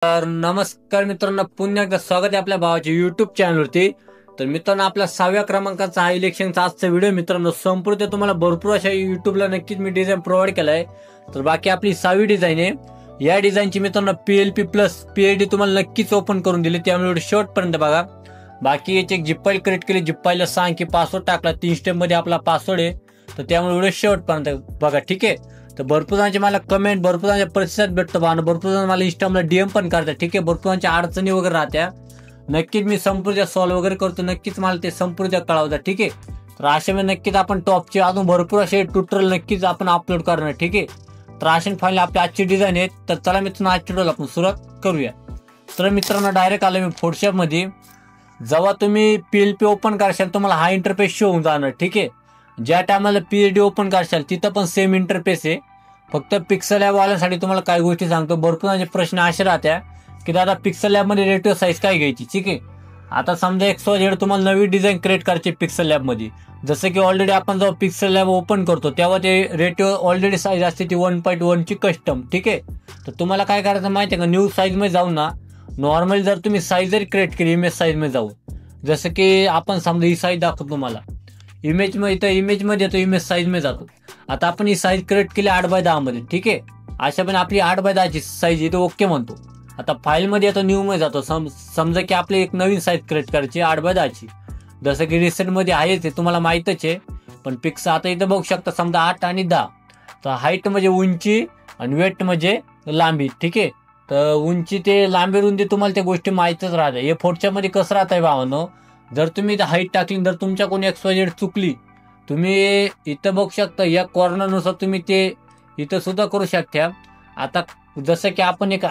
तर नमस्कार मित्रांनो, पुन्हा एकदा स्वागत आहे आपल्या भावाच्या युट्यूब चॅनलवरती. तर मित्रांनो, आपला 6व्या क्रमांकाचा हा इलेक्शनचा आजचा व्हिडिओ मित्रांनो संपूर्ण तुम्हाला भरपूर अशा युट्यूबला नक्कीच मी डिझाईन प्रोव्हाइड केलाय. तर बाकी आपली 6वी डिझाईन आहे. या डिझाईनची मित्रांनो PLP प्लस PAD तुम्हाला नक्कीच ओपन करून दिली, त्यामुळे शेवटपर्यंत बघा. बाकी याची एक जिप फाईल क्रिएट केली, जिप फाईलला 6 अंकी पासवर्ड टाकला, 3 स्टेप मध्ये आपला पासवर्ड आहे. तर त्यामुळे व्हिडिओ शेवटपर्यंत बघा, ठीक आहे. तर भरपूर जणांचे मला कमेंट, भरपूर जणांचे प्रतिसाद भेटतो आणि भरपूर जण मला इंस्टाग्रामला DM पण करतात, ठीक आहे. भरपूर जणांच्या अडचणी वगैरे राहत्या, नक्कीच मी संपूर्ण सॉल्व्ह वगैरे करतो. नक्कीच मला ते संपूर्ण कळवतात, ठीक आहे. तर अशा वेळी नक्कीच आपण टॉपचे अजून भरपूर असे ट्युटोरियल नक्कीच आपण अपलोड करणार, ठीक आहे. तर अशा फाईल आपली आजची डिझाईन आहे. तर चला मित्रांनो, आजची ट्युटोरियल आपण सुरुवात करूया. तर मित्रांनो, डायरेक्ट आलो मी फोटोशॉप मध्ये. जेव्हा तुम्ही PLP ओपन करशाल तुम्हाला हा इंटरफेस शो होऊन जाणार, ठीक आहे. ज्या टायमाला PAD ओपन करशाल तिथं पण सेम इंटरफेस आहे. फक्त पिक्सल लॅब वाल्यासाठी तुम्हाला काही गोष्टी सांगतो. भरपूर प्रश्न असे राहत्या की दादा पिक्सल लॅब मध्ये रेटिओ साईज काय घ्यायची, ठीक आहे. आता समजा XYZ तुम्हाला नवी डिझाईन क्रिएट करायची पिक्सल लॅब मध्ये, जसं की ऑलरेडी आपण जेव्हा पिक्सल लॅब ओपन करतो तेव्हा ते रेटिओ ऑलरेडी साईज असते ती 1.1 ची कस्टम, ठीक आहे. तर तुम्हाला काय करायचं माहिती आहे का, न्यू साईज मध्ये जाऊन ना, नॉर्मली जर तुम्ही साईज जरी क्रिएट केली इमेज साईज मध्ये जाऊन, जसं की आपण समजा ही साईज दाखवतो तुम्हाला इमेज मध्ये, तर इमेज मध्ये येतो, इमेज साईज मध्ये जातो. आता आपण ही साईज क्रिएट केली 8x10 मध्ये, ठीक आहे. अशा पण आपली 8x10 ची साईज इथे ओके म्हणतो. आता फाईल मध्ये येतो, न्यू मध्ये जातो. समजा की आपली एक नवीन साईज क्रिएट करायची 8x10 ची, जसं की रिसेंट मध्ये आहे ते तुम्हाला माहितच आहे. पण पिक्स आता इथं बघू शकता, समजा 8 आणि 10. तर हाईट म्हणजे उंची आणि वेट म्हणजे लांबी, ठीक आहे. तर उंची ते लांबी रुंदी तुम्हाला त्या गोष्टी माहीतच राहते. हे फोटोच्या मध्ये कसं राहतंय भावानो, जर तुम्ही इथं हाईट टाकली, जर तुमच्या कोणी XYZ चुकली, तुम्ही इथं बघू शकता या कॉर्नरनुसार तुम्ही ते इथं सुद्धा करू शकता. आता जसं की आपण एक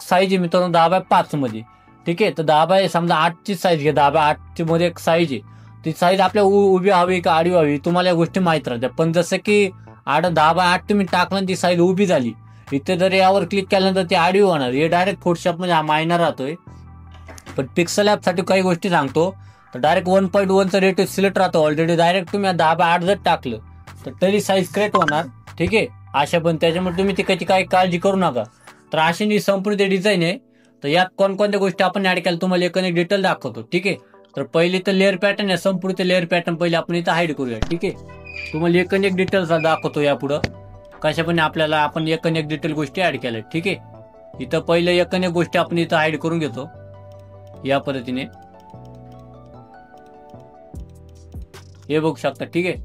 साईज आहे मित्रांनो 10x5 मध्ये, ठीक आहे. तर 10x समजा 8 ची साईज घ्या, 10x8 मध्ये एक साईज आहे. ती साईज आपल्या उभी हवी का आडवी हवी तुम्हाला या गोष्टी माहीत राहत्या. पण जसं की 10x8 तुम्ही टाकलं, ती साईज उभी झाली, इथे जर यावर क्लिक केल्यानंतर ती आडवी होणार. हे डायरेक्ट फोटोशॉप मध्ये हा मायनर राहतोय. पण पिक्सल ॲप साठी काही गोष्टी सांगतो. तर डायरेक्ट 1.1 चा रेट सिलेक्ट राहतो ऑलरेडी. डायरेक्ट तुम्ही 10x8 जर टाकलं तर तरी साईज क्रिएट होणार, ठीक आहे. अशा पण त्याच्यामुळे तुम्ही तिकडची काही काळजी करू नका. तर अशी संपूर्ण डिझाईन आहे. तर यात कोणकोणत्या गोष्टी आपण ऍड केल्या तुम्हाला एक डिटेल दाखवतो, ठीक आहे. तर पहिली तर लेअर पॅटर्न आहे, संपूर्ण लेअर पॅटर्न पहिले आपण इथं हाईड करूया, ठीक आहे. तुम्हाला एक डिटेल दाखवतो यापुढं कशा पण आपल्याला आपण एक डिटेल गोष्टी ऍड केल्या, ठीक आहे. इथं पहिले एक गोष्टी आपण इथं हाईड करून घेतो या पद्धतीने, हे बघू शकता, ठीक आहे.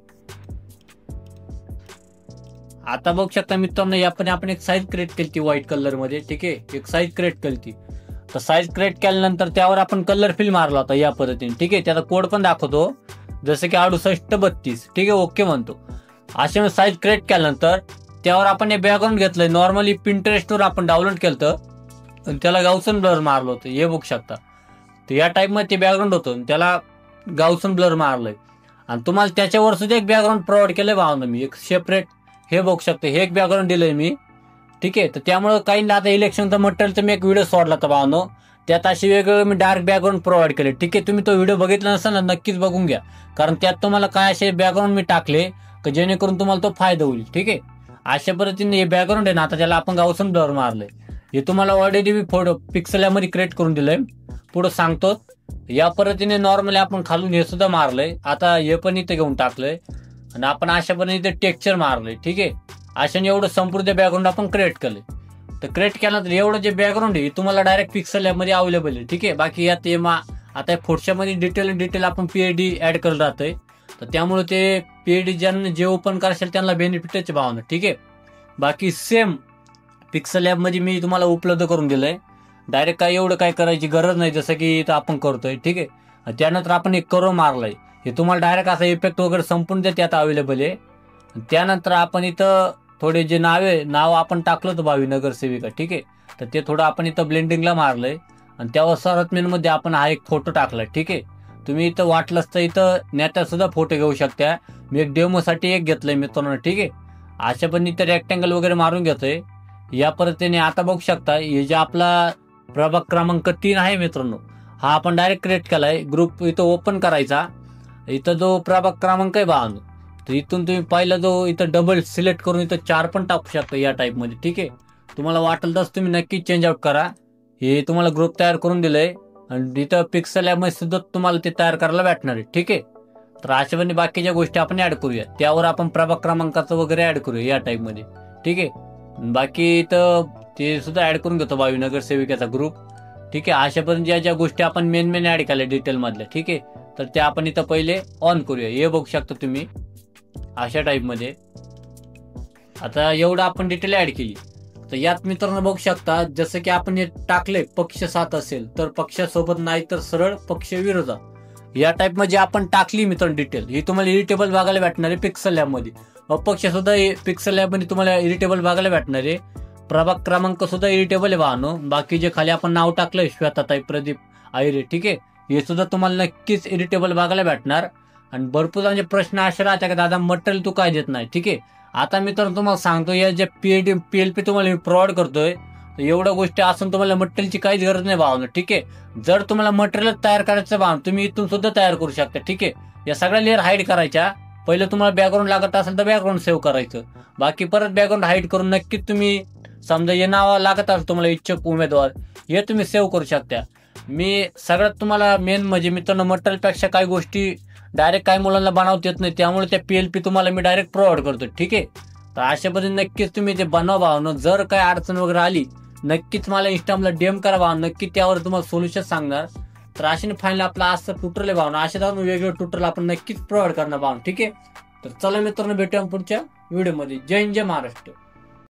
आता बघू शकता मित्रांनो, यापणे आपण एक साईज क्रिएट केली ती व्हाईट कलर मध्ये, ठीक आहे. एक साईज क्रिएट केली ती. तर साईज क्रिएट केल्यानंतर त्यावर आपण कलर फिल मारला होता या पद्धतीने, ठीक आहे. त्याचा कोड पण दाखवतो, जसं की 6832, ठीक आहे, ओके म्हणतो. अशा साईज क्रिएट केल्यानंतर त्यावर आपण हे बॅकग्राऊंड घेतलंय, नॉर्मली पिंटरेस्टवर आपण डाउनलोड केलं आणि त्याला गावसन ब्लर मारलं होतं, हे बघू शकता. तर या टाईप मध्ये ते बॅकग्राऊंड होतं, त्याला गावसन ब्लर मारलंय. आणि तुम्हाला त्याच्यावर सुद्धा एक बॅकग्राऊंड प्रोव्हाइड केलंय भावना मी, एक सेपरेट, हे बघू शकतो, हे एक बॅकग्राऊंड दिलंय मी, ठीक आहे. तर त्यामुळे काही ना, आता इलेक्शनचं मटेरियलचा मी एक व्हिडिओ सोडला होता भावनो, त्यात अशी वेगवेगळे मी डार्क बॅकग्राऊंड प्रोव्हाइड केले, ठीक आहे. तुम्ही तो व्हिडिओ बघितला नसेल ना, नक्कीच बघून घ्या, कारण त्यात तुम्हाला काय असे बॅकग्राऊंड मी टाकले की जेणेकरून तुम्हाला तो फायदा होईल, ठीक आहे. अशा पद्धतीने हे बॅकग्राऊंड आहे ना, आता त्याला आपण गावसन ब्लर मारलंय. हे तुम्हाला ऑलरेडी मी फोटो पिक्सल मध्ये क्रिएट करून दिलंय, पुढे सांगतो. या पद्धतीने नॉर्मली आपण खालून हे सुद्धा मारलंय. आता हे पण इथे घेऊन टाकलंय आणि आपण अशा पद्धतीने टेक्स्चर मारलंय, ठीक आहे. अशाने एवढं संपूर्ण बॅकग्राऊंड आपण क्रिएट केलंय. तर क्रिएट केल्यानंतर एवढं जे बॅकग्राऊंड आहे तुम्हाला डायरेक्ट पिक्सल लॅब मध्ये अवेलेबल आहे, ठीक आहे. बाकी यात आता फोटोशॉप मध्ये डिटेल आपण PAD ऍड करत राहतोय. तर त्यामुळे ते PAD ज्यांना जे ओपन करायचं त्यांना बेनिफिटच भावना, ठीक आहे. बाकी सेम पिक्सल लॅब मध्ये मी तुम्हाला उपलब्ध करून दिलंय. डायरेक्ट काय एवढं काय करायची गरज नाही, जसं की इथं आपण करतोय, ठीक आहे. त्यानंतर आपण एक करो मारलाय, हे तुम्हाला डायरेक्ट असा इफेक्ट वगैरे संपूर्ण त्यात अवेलेबल आहे. त्यानंतर आपण इथं थोडे जे नाव आपण टाकलं होतं भावी नगरसेविका, ठीक आहे. तर ते थोडं आपण इथं ब्लेंडिंगला मारलंय आणि त्यावर सर्वात मेन मध्ये आपण हा एक फोटो टाकलाय, ठीक आहे. तुम्ही इथं वाटलंच तर इथं नेत्यात सुद्धा फोटो घेऊ शकता. मी एक डेमोसाठी एक घेतलंय मित्रांनो, ठीक आहे. अशा पण इथं रेक्टँगल वगैरे मारून घेतोय या पद्धतीने. आता बघू शकता हे जे आपला प्रभाग क्रमांक 3 आहे मित्रांनो, हा आपण डायरेक्ट क्रिएट केलाय. ग्रुप इथं ओपन करायचा, इथं जो प्रभाग क्रमांक आहे भावानो, तर इथून तुम्ही पहिला जो इथं डबल सिलेक्ट करून इथं 4 पण टाकू शकता या टाईप मध्ये, ठीक आहे. तुम्हाला वाटेल तसं तुम्ही नक्की चेंज आउट करा. हे तुम्हाला ग्रुप तयार करून दिलंय आणि इथं पिक्सल मध्ये सुद्धा तुम्हाला ते तयार करायला भेटणार आहे. ठीक आहे, तर अशाप्रमाणे बाकीच्या गोष्टी आपण ऍड करूया. त्यावर आपण प्रभाग क्रमांकाचं वगैरे ऍड करूया या टाईप मध्ये. ठीक आहे, बाकी इथं ते सुद्धा ऍड करून घेतो भावी नगरसेविकेचा ग्रुप. ठीक आहे, अशापर्यंत ज्या ज्या गोष्टी आपण मेन ऍड केल्या डिटेल मधल्या. ठीक आहे, तर त्या आपण इथं पहिले ऑन करूया. हे बघू शकता तुम्ही अशा टाईप मध्ये. आता एवढं आपण डिटेल ऍड केली. तर यात मित्रांनो बघू शकता जसं की आपण हे टाकले पक्ष 7 असेल तर पक्षासोबत, नाही तर सरळ पक्ष विरोधात, या टाईप मध्ये आपण टाकली मित्रांनो डिटेल. ही तुम्हाला इरिटेबल बघायला भेटणार आहे पिक्सल लॅब मध्ये. अपक्ष सुद्धा पिक्सल लॅब मध्ये तुम्हाला इरिटेबल बघायला भेटणार आहे. प्रभाग क्रमांक सुद्धा इरिटेबल आहे भावानो. बाकी जे खाली आपण नाव टाकलंय श्वेताताई प्रदीप आयरे, ठीक आहे, हे सुद्धा तुम्हाला नक्कीच इरिटेबल बघायला भेटणार. आणि भरपूर म्हणजे प्रश्न असे राहते की दादा मटेरियल तू काय देत नाही. ठीक आहे, आता मित्रांनो तुम्हाला सांगतो, या जे PLP तुम्हाला मी प्रोव्हाइड करतोय, एवढ्या गोष्टी असून तुम्हाला मटेरियलची काहीच गरज नाही भावना. ठीक आहे, जर तुम्हाला मटेरियल तयार करायचं भाव तुम्ही इथून सुद्धा तयार करू शकता. ठीक आहे, या सगळ्या लेअर हाईड करायच्या. पहिलं तुम्हाला बॅकग्राऊंड लागत असेल तर बॅकग्राऊंड सेव्ह करायचं. बाकी परत बॅकग्राऊंड हाईड करून नक्कीच तुम्ही समजा हे नाव लागत असेल तुम्हाला इच्छुक उमेदवार, हे तुम्ही सेव्ह करू शकता. मी सगळ्यात तुम्हाला मेन म्हणजे मित्रांनो मटेरियलपेक्षा काही गोष्टी डायरेक्ट काही मुलांना बनवता येत नाही, त्यामुळे त्या PLP तुम्हाला मी डायरेक्ट प्रोव्हाइड करतो. ठीक आहे, तर अशा पद्धतीने नक्कीच तुम्ही ते बनवा भावनं. जर काय अडचण वगैरे आली नक्कीच मला इंस्टाग्रामला DM करा भावना, नक्की त्यावर तुम्हाला सोल्युशन सांगणार. तर अशाने फायनल आपला असं ट्युटोरियल आहे भावना. अशा जाऊन वेगवेगळे ट्युटोरियल आपण नक्कीच प्रोव्हाइड करणार भावना. ठीक आहे, तर चला मित्रांनो भेटूया पुढच्या व्हिडिओमध्ये. जय हिंद, जय महाराष्ट्र.